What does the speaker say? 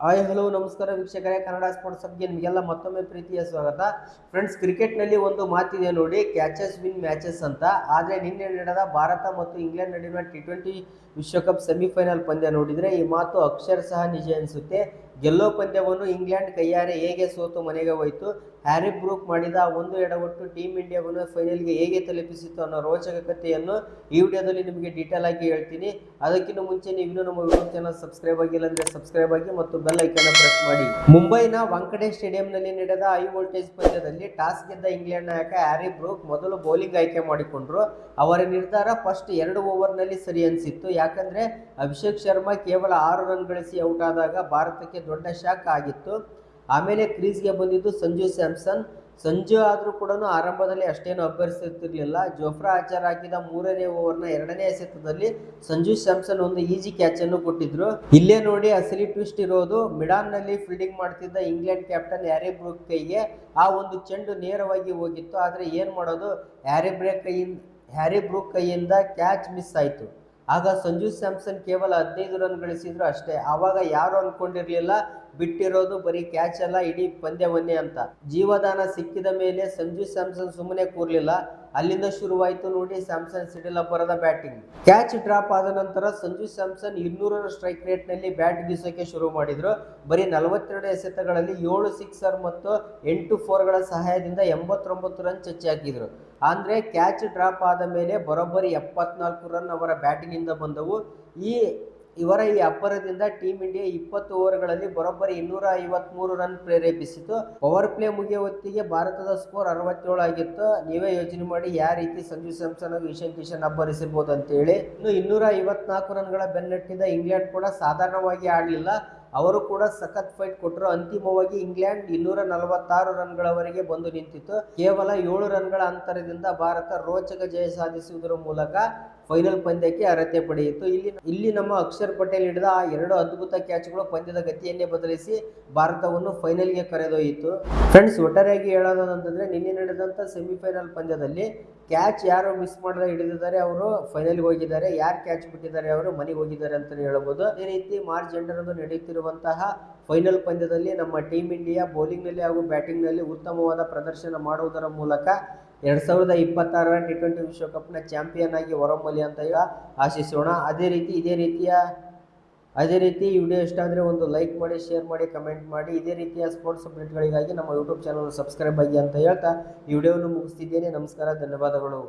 Hi hello ನಮಸ್ಕಾರ ವೀಕ್ಷಕರೇ, Kannada sports ಹಬ್ಗೆ ನಿಮಗೆಲ್ಲ ಮತ್ತೊಮ್ಮೆ ಪ್ರೀತಿಯ ಸ್ವಾಗತ. ಫ್ರೆಂಡ್ಸ್, ಕ್ರಿಕೆಟ್ನಲ್ಲಿ ಒಂದು ಮಾತಿದೆ ನೋಡಿ, ಕ್ಯಾಚಸ್ ವಿನ್ ಮ್ಯಾಚಸ್ ಅಂತ. ಆದರೆ ನಿನ್ನೆ ನಡೆದ ಭಾರತ ಮತ್ತು ಇಂಗ್ಲೆಂಡ್ ನಡುವಿನ T20 ವಿಶ್ವಕಪ್ ಸೆಮಿಫೈನಲ್ ಪಂದ್ಯ ನೋಡಿದರೆ ಈ ಮಾತು ಅಕ್ಷರಶಃ ನಿಜ ಅನಿಸುತ್ತೆ. ಗೆಲ್ಲೋ ಪಂದ್ಯವನ್ನು ಇಂಗ್ಲೆಂಡ್ ಕೈಯಾರೆ ಹೇಗೆ ಸೋತು ಮನೆಗೆ ಹೋಯಿತು, ಹ್ಯಾರಿ ಬ್ರೂಕ್ ಮಾಡಿದ ಒಂದು ಎಡವಟ್ಟು ಟೀಮ್ ಇಂಡಿಯಾವನ್ನು ಫೈನಲ್ಗೆ ಹೇಗೆ ತಲುಪಿಸಿತು ಅನ್ನೋ ರೋಚಕ ಕಥೆಯನ್ನು ಈ ವಿಡಿಯೋದಲ್ಲಿ ನಿಮಗೆ ಡೀಟೇಲ್ ಆಗಿ ಹೇಳ್ತೀನಿ. ಅದಕ್ಕಿಂತ ಮುಂಚೆ ನೀವು ನಮ್ಮ ಯೂಟ್ಯೂಬ್ ಚಾನಲ್ ಸಬ್ಸ್ಕ್ರೈಬ್ ಆಗಿಲ್ಲ ಅಂದರೆ ಸಬ್ಸ್ಕ್ರೈಬ್ ಆಗಿ ಮತ್ತು ಬೆಲ್ ಐಕಾನ್ ಪ್ರೆಸ್ ಮಾಡಿ. ಮುಂಬೈನ ವಾಂಖೆಡೆ ಸ್ಟೇಡಿಯಂನಲ್ಲಿ ನಡೆದ ಹೈ ವೋಲ್ಟೇಜ್ ಪಂದ್ಯದಲ್ಲಿ ಟಾಸ್ ಗೆದ್ದ ಇಂಗ್ಲೆಂಡ್ ನಾಯಕ ಹ್ಯಾರಿ ಬ್ರೂಕ್ ಮೊದಲು ಬೌಲಿಂಗ್ ಆಯ್ಕೆ ಮಾಡಿಕೊಂಡ್ರು. ಅವರ ನಿರ್ಧಾರ ಫಸ್ಟ್ 2 ಓವರ್ನಲ್ಲಿ ಸರಿ ಅನಿಸಿತ್ತು. ಯಾಕಂದ್ರೆ ಅಭಿಷೇಕ್ ಶರ್ಮಾ ಕೇವಲ 6 ರನ್ ಗಳಿಸಿ ಔಟ್ ಆದಾಗ ಭಾರತಕ್ಕೆ ದೊಡ್ಡ ಶಾಕ್ ಆಗಿತ್ತು. ಆಮೇಲೆ ಕ್ರೀಸ್ಗೆ ಬಂದಿದ್ದು ಸಂಜು ಸ್ಯಾಮ್ಸನ್. ಸಂಜು ಆದರೂ ಕೂಡ ಆರಂಭದಲ್ಲಿ ಅಷ್ಟೇನು ಅಬ್ಬರಿಸುತ್ತಿರಲಿಲ್ಲ. ಜೋಫ್ರಾ ಆರ್ಚರ್ ಹಾಕಿದ 3ನೇ ಓವರ್ನ 2ನೇ ಎಸೆತದಲ್ಲಿ ಸಂಜು ಸ್ಯಾಮ್ಸನ್ ಒಂದು ಈಜಿ ಕ್ಯಾಚ್ ಅನ್ನು ಕೊಟ್ಟಿದ್ರು. ಇಲ್ಲೇ ನೋಡಿ ಅಸಲಿ ಟ್ವಿಸ್ಟ್ ಇರೋದು. ಮಿಡಾನ್ನಲ್ಲಿ ಫೀಲ್ಡಿಂಗ್ ಮಾಡ್ತಿದ್ದ ಇಂಗ್ಲೆಂಡ್ ಕ್ಯಾಪ್ಟನ್ ಹ್ಯಾರಿ ಬ್ರೂಕ್ ಕೈಗೆ ಆ ಒಂದು ಚೆಂಡು ನೇರವಾಗಿ ಹೋಗಿತ್ತು. ಆದರೆ ಏನು ಮಾಡೋದು, ಹ್ಯಾರಿ ಬ್ರೂಕ್ ಕೈಯಿಂದ ಕ್ಯಾಚ್ ಮಿಸ್ ಆಯಿತು. ಆಗ ಸಂಜು ಸ್ಯಾಮ್ಸನ್ ಕೇವಲ 15 ರನ್ ಗಳಿಸಿದ್ರು ಅಷ್ಟೇ. ಆವಾಗ ಯಾರು ಅಂದ್ಕೊಂಡಿರಲಿಲ್ಲ ಬಿಟ್ಟಿರೋದು ಬರೀ ಕ್ಯಾಚ್ ಅಲ್ಲ, ಇಡೀ ಪಂದ್ಯವನ್ನೇ ಅಂತ. ಜೀವದಾನ ಸಿಕ್ಕಿದ ಮೇಲೆ ಸಂಜು ಸ್ಯಾಮ್ಸನ್ ಸುಮ್ಮನೆ ಕೂರ್ಲಿಲ್ಲ. ಅಲ್ಲಿಂದ ಶುರುವಾಯಿತು ನೋಡಿ ಸ್ಯಾಮ್ಸನ್ ಸಿಡಿಲಬ್ಬರದ ಬ್ಯಾಟಿಂಗ್. ಕ್ಯಾಚ್ ಡ್ರಾಪ್ ಆದ ನಂತರ ಸಂಜು ಸ್ಯಾಮ್ಸನ್ 200ರ ಸ್ಟ್ರೈಕ್ ರೇಟ್ ನಲ್ಲಿ ಬ್ಯಾಟ್ ಬೀಸೋಕೆ ಶುರು ಮಾಡಿದ್ರು. ಬರೀ 42 ಎಸೆತಗಳಲ್ಲಿ 7 ಸಿಕ್ಸರ್ ಮತ್ತು 8 4ಗಳ ಸಹಾಯದಿಂದ 89 ರನ್ ಚಚ್ಚಿ ಹಾಕಿದ್ರು. ಅಂದ್ರೆ ಕ್ಯಾಚ್ ಡ್ರಾಪ್ ಆದ ಮೇಲೆ ಬರೋಬ್ಬರಿ 74 ರನ್ ಅವರ ಬ್ಯಾಟಿಂಗ್ ಇಂದ ಬಂದವು. ಇವರ ಈ ಅಬ್ಬರದಿಂದ ಟೀಮ್ ಇಂಡಿಯಾ 20 ಓವರ್ಗಳಲ್ಲಿ ಬರೋಬ್ಬರಿ 253 ರನ್ ಪ್ರೇರೇಪಿಸಿತು. ಪವರ್ ಪ್ಲೇ ಮುಗಿಯೋ ಹೊತ್ತಿಗೆ ಭಾರತದ ಸ್ಕೋರ್ 67 ಆಗಿತ್ತು. ನೀವೇ ಯೋಚನೆ ಮಾಡಿ ಯಾವ ರೀತಿ ಸಂಜು ಸ್ಯಾಮ್ಸನ್ ಹಾಗೂ ಇಶಾನ್ ಕಿಶನ್ ಅಬ್ಬರಿಸಿರ್ಬೋದು ಅಂತೇಳಿ. ಇನ್ನು 254 ರನ್ಗಳ ಬೆನ್ನಟ್ಟಿದ ಇಂಗ್ಲೆಂಡ್ ಕೂಡ ಸಾಧಾರಣವಾಗಿ ಆಡಲಿಲ್ಲ. ಅವರು ಕೂಡ ಸಖತ್ ಫೈಟ್ ಕೊಟ್ಟರು. ಅಂತಿಮವಾಗಿ ಇಂಗ್ಲೆಂಡ್ 246 ರನ್ಗಳವರೆಗೆ ಬಂದು ನಿಂತಿತ್ತು. ಕೇವಲ 7 ರನ್ಗಳ ಅಂತರದಿಂದ ಭಾರತ ರೋಚಕ ಜಯ ಸಾಧಿಸುವುದರ ಮೂಲಕ ಫೈನಲ್ ಪಂದ್ಯಕ್ಕೆ ಅರ್ಹತೆ ಪಡೆಯಿತು. ಇಲ್ಲಿ ನಮ್ಮ ಅಕ್ಷರ್ ಪಟೇಲ್ ಹಿಡಿದ ಆ 2 ಅದ್ಭುತ ಕ್ಯಾಚ್ಗಳು ಪಂದ್ಯದ ಗತಿಯನ್ನೇ ಬದಲಿಸಿ ಭಾರತವನ್ನು ಫೈನಲ್ಗೆ ಕರೆದೊಯ್ಯಿತು. ಫ್ರೆಂಡ್ಸ್, ಒಟ್ಟಾರೆಯಾಗಿ ಹೇಳೋದಂತಂದ್ರೆ ನಿನ್ನೆ ನಡೆದಂಥ ಸೆಮಿಫೈನಲ್ ಪಂದ್ಯದಲ್ಲಿ ಕ್ಯಾಚ್ ಯಾರು ಮಿಸ್ ಮಾಡದೆ ಹಿಡಿದಿದ್ದಾರೆ ಅವರು ಫೈನಲ್ಗೆ ಹೋಗಿದ್ದಾರೆ, ಯಾರು ಕ್ಯಾಚ್ ಬಿಟ್ಟಿದ್ದಾರೆ ಅವರು ಮನೆಗೆ ಹೋಗಿದ್ದಾರೆ ಅಂತಲೇ ಹೇಳ್ಬೋದು. ಅದೇ ರೀತಿ ಮಾರ್ಚ್ 8ರಂದು ನಡೆಯುತ್ತಿರುವಂತಹ ಫೈನಲ್ ಪಂದ್ಯದಲ್ಲಿ ನಮ್ಮ ಟೀಮ್ ಇಂಡಿಯಾ ಬೌಲಿಂಗ್ನಲ್ಲಿ ಹಾಗೂ ಬ್ಯಾಟಿಂಗ್ನಲ್ಲಿ ಉತ್ತಮವಾದ ಪ್ರದರ್ಶನ ಮಾಡುವುದರ ಮೂಲಕ 2026ರ T20 ವಿಶ್ವಕಪ್ನ ಚಾಂಪಿಯನ್ ಆಗಿ ಹೊರಹೊಮ್ಮಲಿ ಅಂತ ಆಶಿಸೋಣ. ಅದೇ ರೀತಿ ಈ ವಿಡಿಯೋ ಇಷ್ಟ ಆದರೆ ಒಂದು ಲೈಕ್ ಮಾಡಿ, ಶೇರ್ ಮಾಡಿ, ಕಮೆಂಟ್ ಮಾಡಿ. ಇದೇ ರೀತಿಯ ಸ್ಪೋರ್ಟ್ಸ್ ಅಪ್ಡೇಟ್ಗಳಿಗಾಗಿ ನಮ್ಮ ಯೂಟ್ಯೂಬ್ ಚಾನಲ್ ಸಬ್ಸ್ಕ್ರೈಬ್ ಆಗಿ ಅಂತ ಹೇಳ್ತಾ ಈ ವಿಡಿಯೋವನ್ನು ಮುಗಿಸ್ತಿದ್ದೇನೆ. ನಮಸ್ಕಾರ, ಧನ್ಯವಾದಗಳು.